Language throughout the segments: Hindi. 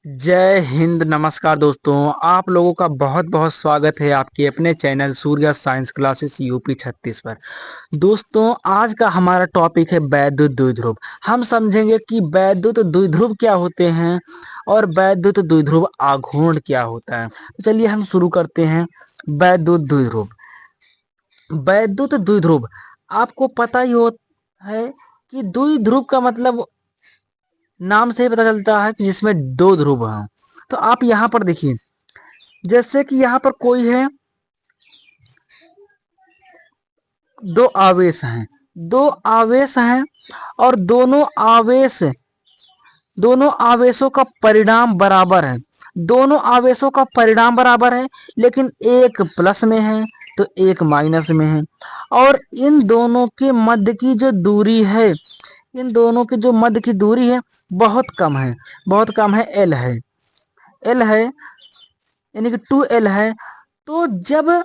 जय हिंद। नमस्कार दोस्तों, आप लोगों का बहुत बहुत स्वागत है आपके अपने channel Surya science classes UP 36 पर। दोस्तों, आज का हमारा टॉपिक है वैद्युत द्विध्रुव। हम समझेंगे कि वैद्युत द्विध्रुव क्या होते हैं और वैद्युत द्विध्रुव आघूर्ण क्या होता है। तो चलिए हम शुरू करते हैं। वैद्युत द्विध्रुव। वैद्युत द्विध्रुव आपको पता ही हो है कि द्विध्रुव का मतलब नाम से ही पता चलता है कि जिसमें दो ध्रुव हैं। तो आप यहाँ पर देखिए, जैसे कि यहाँ पर कोई है, दो आवेश हैं, दो आवेश हैं और दोनों आवेशों का परिणाम बराबर है। दोनों आवेशों का परिणाम बराबर है, लेकिन एक प्लस में है तो एक माइनस में है। और इन दोनों के मध्य की जो दूरी है, इन दोनों की जो मध्य की दूरी है बहुत कम है, बहुत कम है, एल है। एल है यानी कि 2L है। तो जब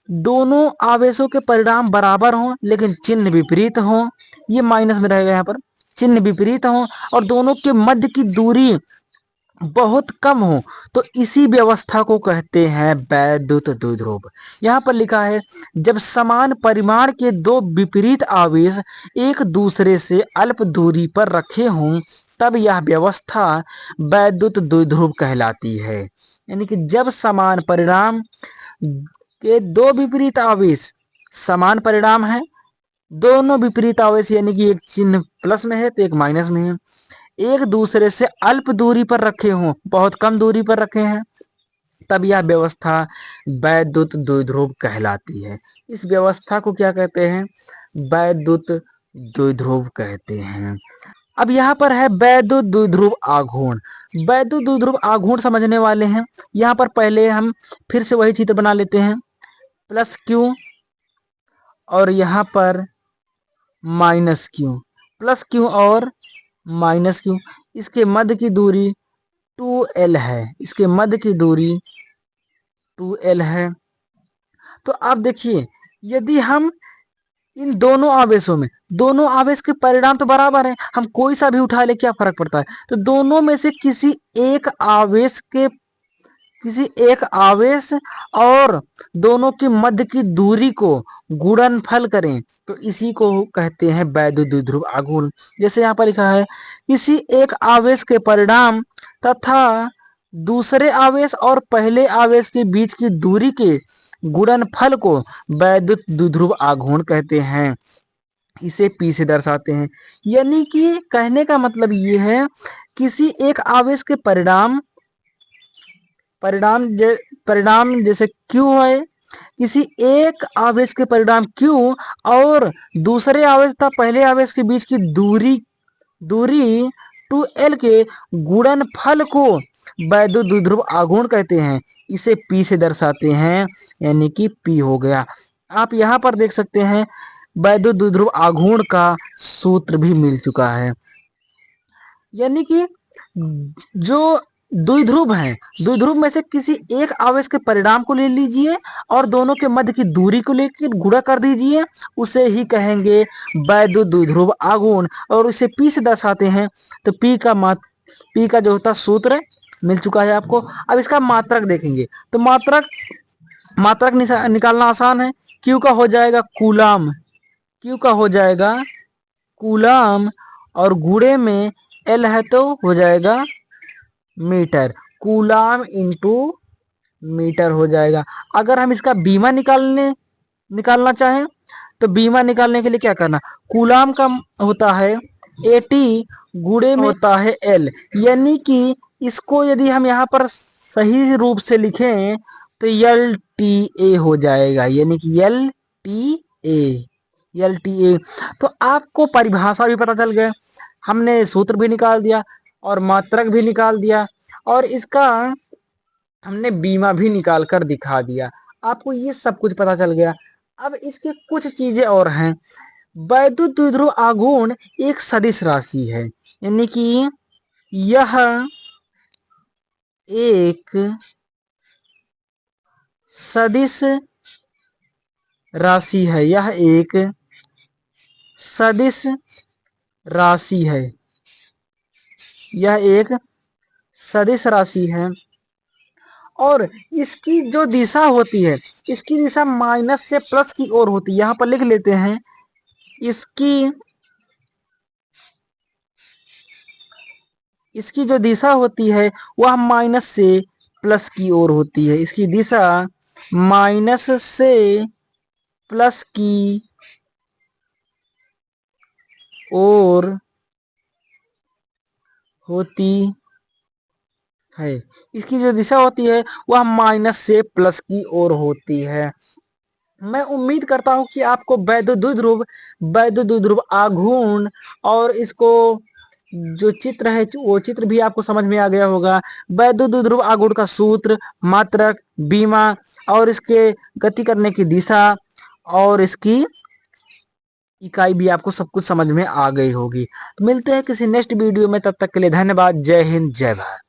दोनों आवेशों के परिणाम बराबर हों लेकिन चिन्ह विपरीत हों, ये माइनस में रहेगा, यहाँ पर चिन्ह विपरीत हों और दोनों के मध्य की दूरी बहुत कम हो, तो इसी व्यवस्था को कहते हैं वैद्युत द्विध्रुव। यहाँ पर लिखा है, जब समान परिमाण के दो विपरीत आवेश एक दूसरे से अल्प दूरी पर रखे हों, तब यह व्यवस्था वैद्युत द्विध्रुव कहलाती है। यानी कि जब समान परिणाम के दो विपरीत आवेश, समान परिणाम है, दोनों विपरीत आवेश यानी कि एक चिन्ह प्लस में है तो एक माइनस में है, एक दूसरे से अल्प दूरी पर रखे हों, बहुत कम दूरी पर रखे हैं, तब यह व्यवस्था वैद्युत द्विध्रुव कहलाती है। इस व्यवस्था को क्या कहते हैं? वैद्युत द्विध्रुव कहते हैं। अब यहाँ पर है वैद्युत द्विध्रुव आघूर्ण। वैद्युत द्विध्रुव आघूर्ण समझने वाले हैं, यहाँ पर पहले हम फिर से वही चित्र बना लेते हैं, प्लस क्यू और यहाँ पर माइनस क्यू, प्लस क्यू और माइनस क्यू। इसके मध्य की दूरी 2L है, इसके मध्य की दूरी 2L है। तो आप देखिए, यदि हम इन दोनों आवेशों में, दोनों आवेश के परिणाम तो बराबर है, हम कोई सा भी उठा ले क्या फर्क पड़ता है। तो दोनों में से किसी एक आवेश और दोनों की मध्य की दूरी को गुणनफल करें तो इसी को कहते हैं वैद्युत द्विध्रुव आघूर्ण। जैसे यहाँ पर लिखा है, किसी एक आवेश के परिणाम तथा दूसरे आवेश और पहले आवेश के बीच की दूरी के गुणनफल को वैद्युत द्विध्रुव आघूर्ण कहते हैं। इसे P से दर्शाते हैं। यानी कि कहने का मतलब ये है, किसी एक आवेश के परिणाम जैसे Q है, किसी एक आवेश के परिणाम Q और दूसरे आवेश तथा पहले आवेश के बीच की दूरी 2L के गुणनफल को वैद्युत द्विध्रुव आघूर्ण कहते हैं। इसे P से दर्शाते हैं, यानी कि P हो गया। आप यहाँ पर देख सकते हैं, वैद्युत द्विध्रुव आघूर्ण का सूत्र भी मिल चुका है। यानी कि जो द्विध्रुव है, द्विध्रुव में से किसी एक आवेश के परिणाम को ले लीजिए और दोनों के मध्य की दूरी को लेकर गुणा कर दीजिए, उसे ही कहेंगे वैद्युत द्विध्रुव आघूर्ण और उसे P से दर्शाते हैं। तो P का जो होता सूत्र मिल चुका है आपको। अब इसका मात्रक देखेंगे, तो मात्रक निकालना आसान है। Q का हो जाएगा कूलाम, Q का हो जाएगा कूलाम और गुणे में L है तो हो जाएगा मीटर, कूलाम इंटू मीटर हो जाएगा। अगर हम इसका बीमा निकालना चाहें तो बीमा निकालने के लिए क्या करना, कूलाम का होता है 80 गुणे में होता है L। यानी कि इसको यदि हम यहाँ पर सही रूप से लिखें तो LTA हो जाएगा, यानी कि LTA। तो आपको परिभाषा भी पता चल गया, हमने सूत्र भी निकाल दिया और मात्रक भी निकाल दिया और इसका हमने बीमा भी निकाल कर दिखा दिया। आपको ये सब कुछ पता चल गया। अब इसके कुछ चीजें और हैं। वैद्युत द्विध्रुव आघूर्ण एक सदिश राशि है, यानी कि यह एक सदिश राशि है, यह एक सदिश राशि है, यह एक सदिश राशि है और इसकी जो दिशा होती है, इसकी दिशा माइनस से प्लस की ओर होती है। यहाँ पर लिख लेते हैं, इसकी जो दिशा होती है वह माइनस से प्लस की ओर होती है। इसकी दिशा माइनस से प्लस की ओर होती है। इसकी जो दिशा होती है वह माइनस से प्लस की ओर होती है। मैं उम्मीद करता हूं कि आपको वैद्युत आघूर्ण और इसको जो चित्र है वो चित्र भी आपको समझ में आ गया होगा। वैद्युत आघूर्ण का सूत्र, मात्रक, बीमा और इसके गति करने की दिशा और इसकी इकाई भी आपको सब कुछ समझ में आ गई होगी। तो मिलते हैं किसी नेक्स्ट वीडियो में, तब तक के लिए धन्यवाद। जय हिंद, जय भारत।